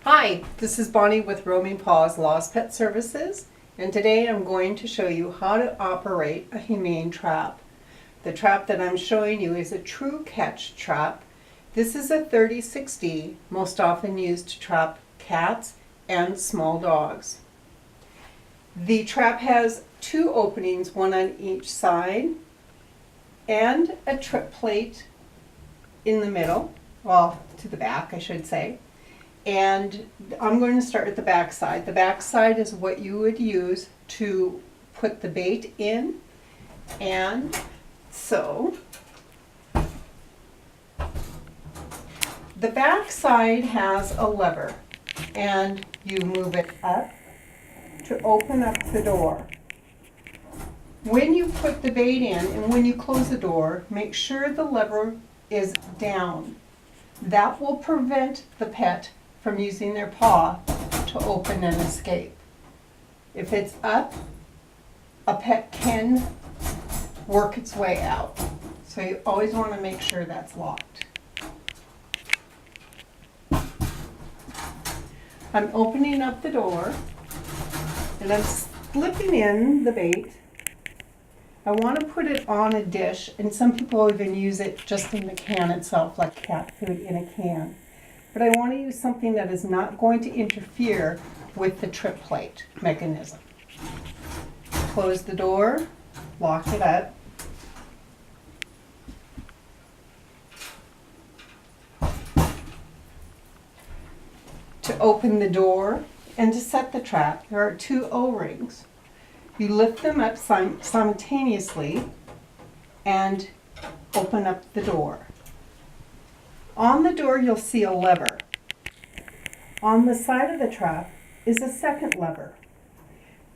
Hi, this is Bonnie with Roaming Paws Lost Pet Services, and today I'm going to show you how to operate a humane trap. The trap that I'm showing you is a true catch trap. This is a 30-60, most often used to trap cats and small dogs. The trap has two openings, one on each side, and a trip plate in the middle, well, to the back I should say. And I'm going to start at the back side. The back side is what you would use to put the bait in. And so the back side has a lever, and you move it up to open up the door. When you put the bait in and when you close the door, make sure the lever is down. That will prevent the pet from using their paw to open and escape. If it's up, a pet can work its way out. So you always want to make sure that's locked. I'm opening up the door and I'm slipping in the bait. I want to put it on a dish, and some people even use it just in the can itself, like cat food in a can. But I want to use something that is not going to interfere with the trip plate mechanism. Close the door, lock it up. To open the door and to set the trap, there are two O-rings. You lift them up simultaneously and open up the door. On the door you'll see a lever. On the side of the trap is a second lever.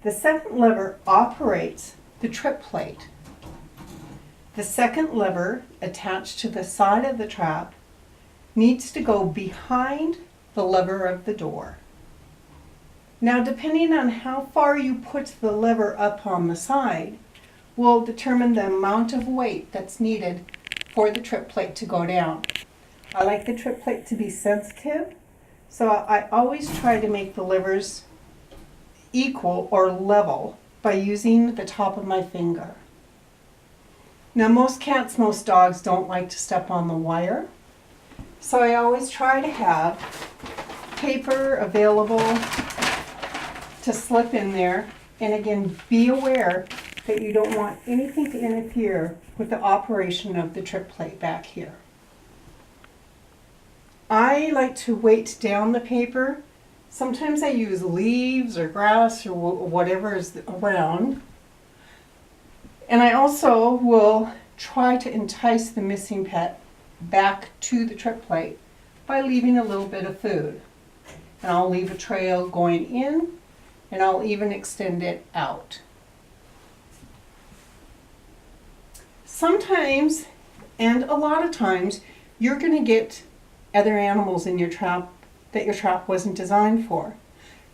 The second lever operates the trip plate. The second lever attached to the side of the trap needs to go behind the lever of the door. Now, depending on how far you put the lever up on the side will determine the amount of weight that's needed for the trip plate to go down. I like the trip plate to be sensitive, so I always try to make the levers equal or level by using the top of my finger. Now, most cats, most dogs don't like to step on the wire, so I always try to have paper available to slip in there. And again, be aware that you don't want anything to interfere with the operation of the trip plate back here. I like to weight down the paper. Sometimes I use leaves or grass or whatever is around. And I also will try to entice the missing pet back to the trip plate by leaving a little bit of food. And I'll leave a trail going in, and I'll even extend it out. Sometimes, and a lot of times, you're going to get other animals in your trap that your trap wasn't designed for.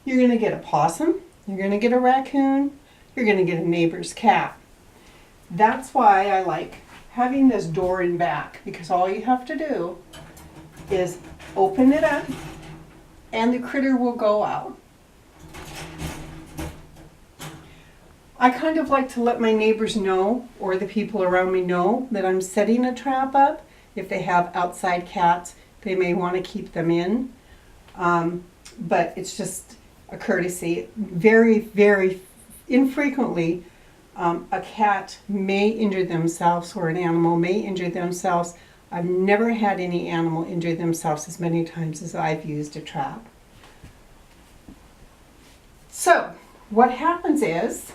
You're going to get a possum, you're going to get a raccoon, you're going to get a neighbor's cat. That's why I like having this door in back, because all you have to do is open it up and the critter will go out. I kind of like to let my neighbors know, or the people around me know, that I'm setting a trap up. If they have outside cats, they may want to keep them in. But it's just a courtesy. Very, very infrequently, a cat may injure themselves or an animal may injure themselves. I've never had any animal injure themselves as many times as I've used a trap. So, what happens is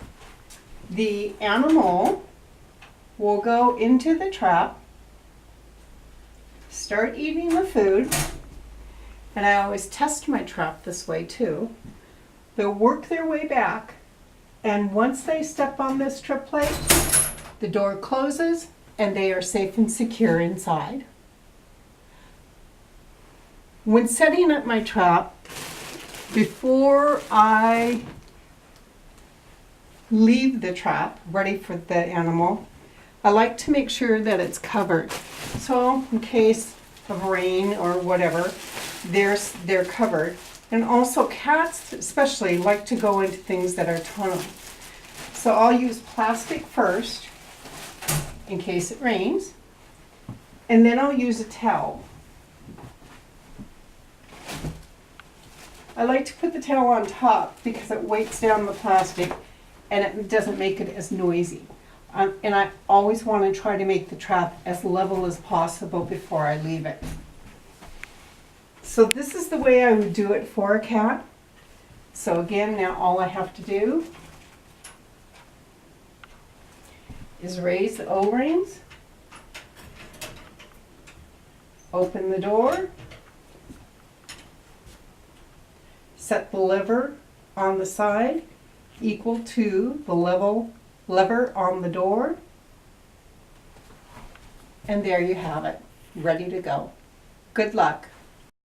the animal will go into the trap, start eating the food, and I always test my trap this way too. They'll work their way back, and once they step on this trip plate, the door closes and they are safe and secure inside. When setting up my trap, before I leave the trap ready for the animal, I like to make sure that it's covered. So in case of rain or whatever, they're covered. And also cats especially like to go into things that are tunnel. So I'll use plastic first in case it rains, and then I'll use a towel. I like to put the towel on top because it weights down the plastic and it doesn't make it as noisy. And I always want to try to make the trap as level as possible before I leave it. So this is the way I would do it for a cat. So again, now all I have to do is raise the O-rings, open the door, set the lever on the side equal to the lever on the door, and there you have it, ready to go. Good luck.